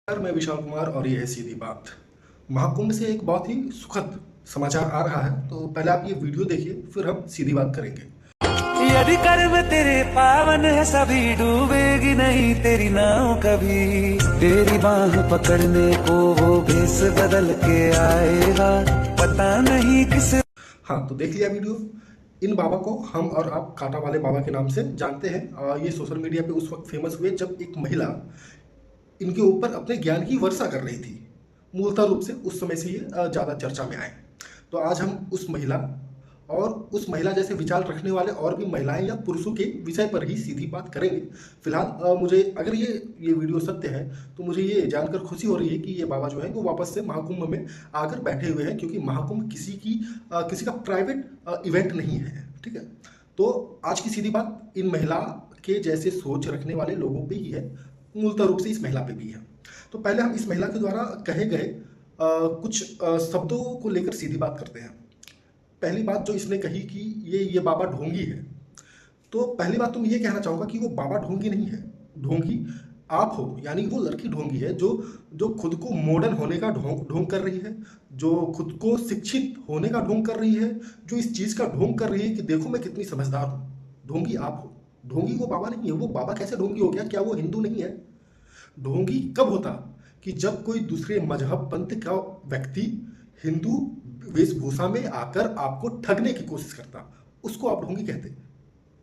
नमस्कार, मैं विशाल कुमार और ये है सीधी बात। महाकुंभ से एक बहुत ही सुखद समाचार आ रहा है, तो पहले आप ये वीडियो देखिए, फिर हम सीधी बात करेंगे। यदि कर्म तेरे पावन है सभी, डूबेगी नहीं तेरी नाव कभी। तेरी बाह पकड़ने को वो भेष बदल के आएगा, पता नहीं किस। हाँ, तो देख लिया वीडियो। इन बाबा को हम और आप कांटा वाले बाबा के नाम से जानते हैं। ये सोशल मीडिया पे उस वक्त फेमस हुए जब एक महिला इनके ऊपर अपने ज्ञान की वर्षा कर रही थी। मूलतः रूप से उस समय से ये ज़्यादा चर्चा में आए। तो आज हम उस महिला और उस महिला जैसे विचार रखने वाले और भी महिलाएं या पुरुषों के विषय पर ही सीधी बात करेंगे। फिलहाल मुझे अगर ये वीडियो सत्य है तो मुझे ये जानकर खुशी हो रही है कि ये बाबा जो है वो वापस से महाकुंभ में आकर बैठे हुए हैं, क्योंकि महाकुंभ किसी का प्राइवेट इवेंट नहीं है। ठीक है, तो आज की सीधी बात इन महिला के जैसे सोच रखने वाले लोगों पे ही है, मूलतः रूप से इस महिला पे भी है। तो पहले हम इस महिला के द्वारा कहे गए कुछ शब्दों को लेकर सीधी बात करते हैं। पहली बात जो इसने कही कि ये बाबा ढोंगी है, तो पहली बात तो मैं ये कहना चाहूँगा कि वो बाबा ढोंगी नहीं है। ढोंगी आप हो, यानी वो लड़की ढोंगी है जो जो खुद को मॉडर्न होने का ढोंग कर रही है, जो खुद को शिक्षित होने का ढोंग कर रही है, जो इस चीज़ का ढोंग कर रही है कि देखो मैं कितनी समझदार हूँ। ढोंगी आप हो, ढोंगी वो बाबा नहीं है। वो बाबा कैसे ढोंगी हो गया? क्या वो हिंदू नहीं है? ढोंगी कब होता? कि जब कोई दूसरे मजहब पंथ का व्यक्ति हिंदू वेशभूषा में आकर आपको ठगने की कोशिश करता, उसको आप ढोंगी कहते।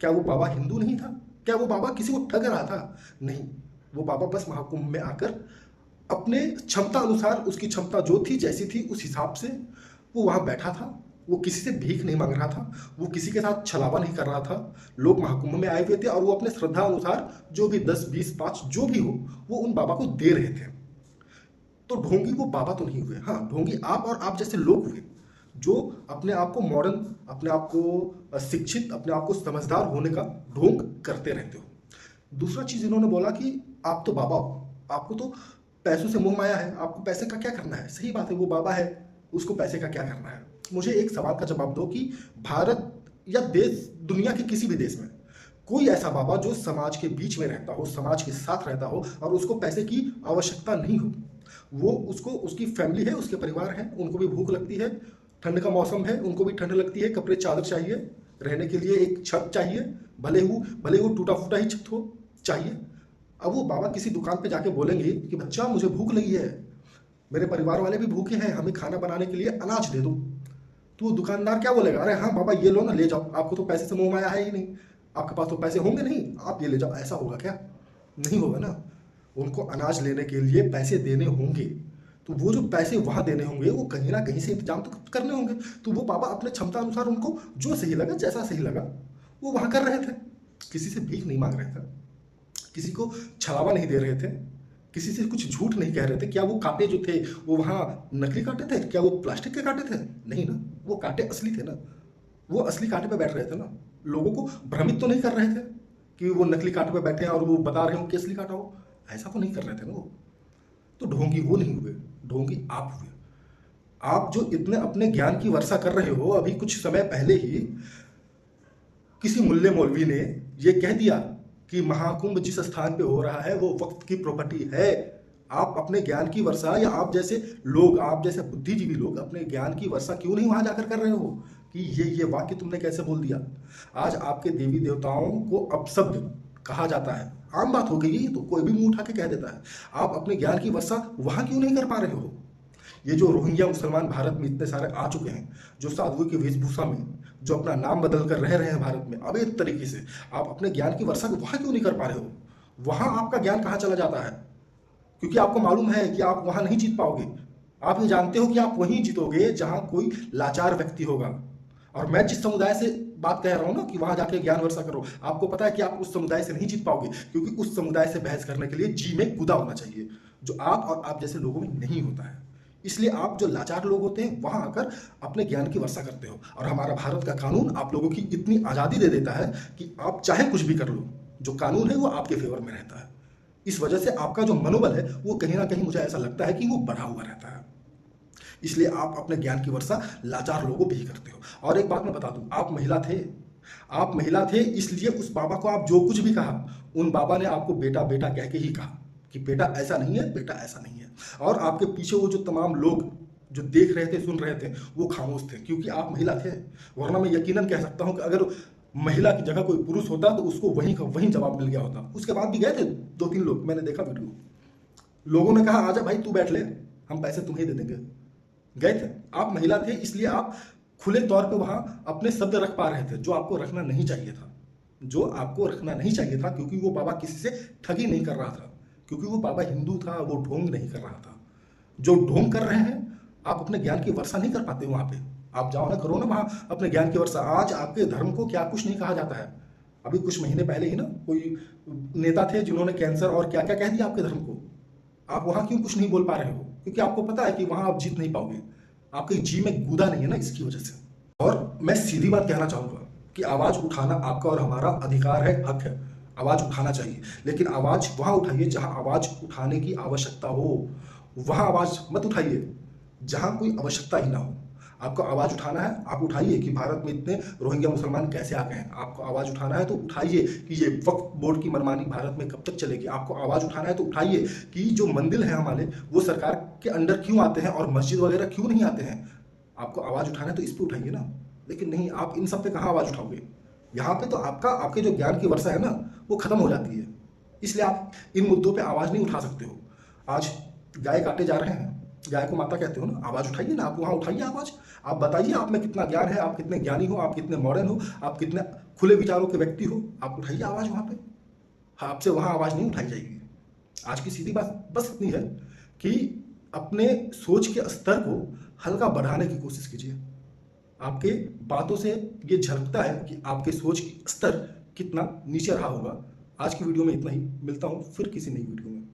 क्या वो बाबा हिंदू नहीं था? क्या वो बाबा किसी को ठग रहा था? नहीं, वो बाबा बस महाकुंभ में आकर अपने क्षमता अनुसार, उसकी क्षमता जो थी जैसी थी उस हिसाब से वो वहाँ बैठा था। वो किसी से भीख नहीं मांग रहा था, वो किसी के साथ छलावा नहीं कर रहा था। लोग महाकुंभ में आए हुए थे और वो अपने श्रद्धा अनुसार जो भी 10, 20, 5 जो भी हो वो उन बाबा को दे रहे थे। तो ढोंगी वो बाबा तो नहीं हुए। हाँ, ढोंगी आप और आप जैसे लोग हुए जो अपने आप को मॉडर्न, अपने आप को शिक्षित, अपने आप को समझदार होने का ढोंग करते रहते हो। दूसरा चीज इन्होंने बोला कि आप तो बाबा हो, आपको तो पैसों से मोह माया है, आपको पैसे का क्या करना है? सही बात है, वो बाबा है, उसको पैसे का क्या करना है? मुझे एक सवाल का जवाब दो कि भारत या देश, दुनिया के किसी भी देश में कोई ऐसा बाबा जो समाज के बीच में रहता हो, समाज के साथ रहता हो और उसको पैसे की आवश्यकता नहीं हो। वो उसको, उसकी फैमिली है, उसके परिवार है, उनको भी भूख लगती है, ठंड का मौसम है, उनको भी ठंड लगती है, कपड़े चादर चाहिए, रहने के लिए एक छत चाहिए, भले वो टूटा फूटा ही छत हो चाहिए। अब वो बाबा किसी दुकान पे जाके बोलेंगे कि बच्चा मुझे भूख लगी है, मेरे परिवार वाले भी भूखे हैं, हमें खाना बनाने के लिए अनाज दे दो। तो वो दुकानदार क्या बोलेगा? अरे हाँ बाबा ये लो ना, ले जाओ, आपको तो पैसे से मोह माया है ही नहीं, आपके पास तो पैसे होंगे नहीं, आप ये ले जाओ। ऐसा होगा क्या? नहीं होगा ना। उनको अनाज लेने के लिए पैसे देने होंगे, तो वो जो पैसे वहाँ देने होंगे वो कहीं ना कहीं से इंतजाम तो करने होंगे। तो वो बाबा अपने क्षमता अनुसार उनको जो सही लगा, जैसा सही लगा वो वहाँ कर रहे थे। किसी से भीख नहीं मांग रहे थे, किसी को छलावा नहीं दे रहे थे, किसी से कुछ झूठ नहीं कह रहे थे। क्या वो कांटे जो थे वो वहाँ नकली कांटे थे? क्या वो प्लास्टिक के कांटे थे? नहीं ना, वो कांटे असली थे ना। वो असली कांटे पे बैठ रहे थे ना। लोगों को भ्रमित तो नहीं कर रहे थे कि वो नकली कांटे पे बैठे हैं और वो बता रहे हो कि असली कांटा हो। ऐसा तो नहीं कर रहे थे ना वो। तो ढोंगी वो नहीं हुए, ढोंगी आप हुए। आप जो इतने अपने ज्ञान की वर्षा कर रहे हो, अभी कुछ समय पहले ही किसी मुल्ले मौलवी ने ये कह दिया कि महाकुंभ जिस स्थान पे हो रहा है वो वक्त की प्रॉपर्टी है। आप अपने ज्ञान की वर्षा, या आप जैसे लोग, आप जैसे बुद्धिजीवी लोग अपने ज्ञान की वर्षा क्यों नहीं वहां जाकर कर रहे हो कि ये वाक्य तुमने कैसे बोल दिया? आज आपके देवी देवताओं को अपशब्द कहा जाता है, आम बात हो गई है, तो कोई भी मुंह उठा के कह देता है। आप अपने ज्ञान की वर्षा वहां क्यों नहीं कर पा रहे हो? ये जो रोहिंग्या मुसलमान भारत में इतने सारे आ चुके हैं, जो साधुओं की वेशभूषा में, जो अपना नाम बदल कर रह रहे हैं भारत में अवैध तरीके से, आप अपने ज्ञान की वर्षा को वहां क्यों नहीं कर पा रहे हो? वहां आपका ज्ञान कहाँ चला जाता है? क्योंकि आपको मालूम है कि आप वहां नहीं जीत पाओगे। आप ये जानते हो कि आप वहीं जीतोगे जहां कोई लाचार व्यक्ति होगा। और मैं जिस समुदाय से बात कह रहा हूं ना कि वहां जाके ज्ञान वर्षा करो, आपको पता है कि आप उस समुदाय से नहीं जीत पाओगे, क्योंकि उस समुदाय से बहस करने के लिए जी में कूदा होना चाहिए, जो आप और आप जैसे लोगों में नहीं होता है। इसलिए आप जो लाचार लोग होते हैं वहां आकर अपने ज्ञान की वर्षा करते हो। और हमारा भारत का कानून आप लोगों की इतनी आज़ादी दे देता है कि आप चाहे कुछ भी कर लो, जो कानून है वो आपके फेवर में रहता है। इस वजह से आपका जो मनोबल है वो कहीं ना कहीं, मुझे ऐसा लगता है कि वो बढ़ा हुआ रहता है। इसलिए आप अपने ज्ञान की वर्षा लाचार लोगों पे ही करते हो। और एक बात मैं बता दूं, आप महिला थे, आप महिला थे, इसलिए उस बाबा को आप जो कुछ भी कहा, उन बाबा ने आपको बेटा बेटा कह के ही कहा कि बेटा ऐसा नहीं है, बेटा ऐसा नहीं है। और आपके पीछे वो जो तमाम लोग जो देख रहे थे, सुन रहे थे, वो खामोश थे, क्योंकि आप महिला थे। वरना मैं यकीनन कह सकता हूं कि अगर महिला की जगह कोई पुरुष होता तो उसको वहीं का वहीं जवाब मिल गया होता। उसके बाद भी गए थे 2-3 लोग, मैंने देखा वीडियो। लोगों ने कहा आजा भाई तू बैठ ले, हम पैसे तुम्हें दे देंगे। गए थे, आप महिला थे, इसलिए आप खुले तौर पे वहां अपने शब्द रख पा रहे थे, जो आपको रखना नहीं चाहिए था। जो आपको रखना नहीं चाहिए था, क्योंकि वो बाबा किसी से ठगी नहीं कर रहा था, क्योंकि वो बाबा हिंदू था, वो ढोंग नहीं कर रहा था। जो ढोंग कर रहे हैं, आप अपने ज्ञान की वर्षा नहीं कर पाते वहां पे। आप जाओ ना, करो ना वहां अपने ज्ञान की वर्षा। आज आपके धर्म को क्या कुछ नहीं कहा जाता है। अभी कुछ महीने पहले ही ना कोई नेता थे जिन्होंने कैंसर और क्या क्या कह दिया आपके धर्म को। आप वहां क्यों कुछ नहीं बोल पा रहे हो? क्योंकि आपको पता है कि वहां आप जीत नहीं पाओगे। आपके जी में गूदा नहीं है ना, इसकी वजह से। और मैं सीधी बात कहना चाहूंगा कि आवाज उठाना आपका और हमारा अधिकार है, हक है। आवाज उठाना चाहिए, लेकिन आवाज वहां उठाइए जहां आवाज उठाने की आवश्यकता हो। वहां आवाज मत उठाइए जहां कोई आवश्यकता ही ना हो। आपको आवाज उठाना है, आप उठाइए कि भारत में इतने रोहिंग्या मुसलमान कैसे आ गए हैं। आपको आवाज उठाना है तो उठाइए कि ये वक्फ बोर्ड की मनमानी भारत में कब तक चलेगी। आपको आवाज उठाना है तो उठाइए कि जो मंदिर है हमारे, वो सरकार के अंडर क्यों आते हैं और मस्जिद वगैरह क्यों नहीं आते हैं। आपको आवाज उठाना है तो इस पे उठाइए ना, लेकिन नहीं, आप इन सब पे कहाँ आवाज उठाओगे। यहाँ पे तो आपके जो ज्ञान की वर्षा है ना, वो खत्म हो जाती है। इसलिए आप इन मुद्दों पे आवाज नहीं उठा सकते हो। आज गाय काटे जा रहे हैं, गाय को माता कहते हो ना, आवाज उठाइए ना, आप वहां उठाइए आवाज। आप बताइए आप में कितना ज्ञान है, आप कितने ज्ञानी हो, आप कितने मॉडर्न हो, आप कितने खुले विचारों के व्यक्ति हो। आप उठाइए आवाज वहां पे। हाँ, आपसे वहां आवाज नहीं उठाई जाएगी। आज की सीधी बात बस इतनी है कि अपने सोच के स्तर को हल्का बढ़ाने की कोशिश कीजिए। आपके बातों से ये झलकता है कि आपके सोच की स्तर कितना नीचे रहा होगा। आज की वीडियो में इतना ही, मिलता हूं फिर किसी नई वीडियो में।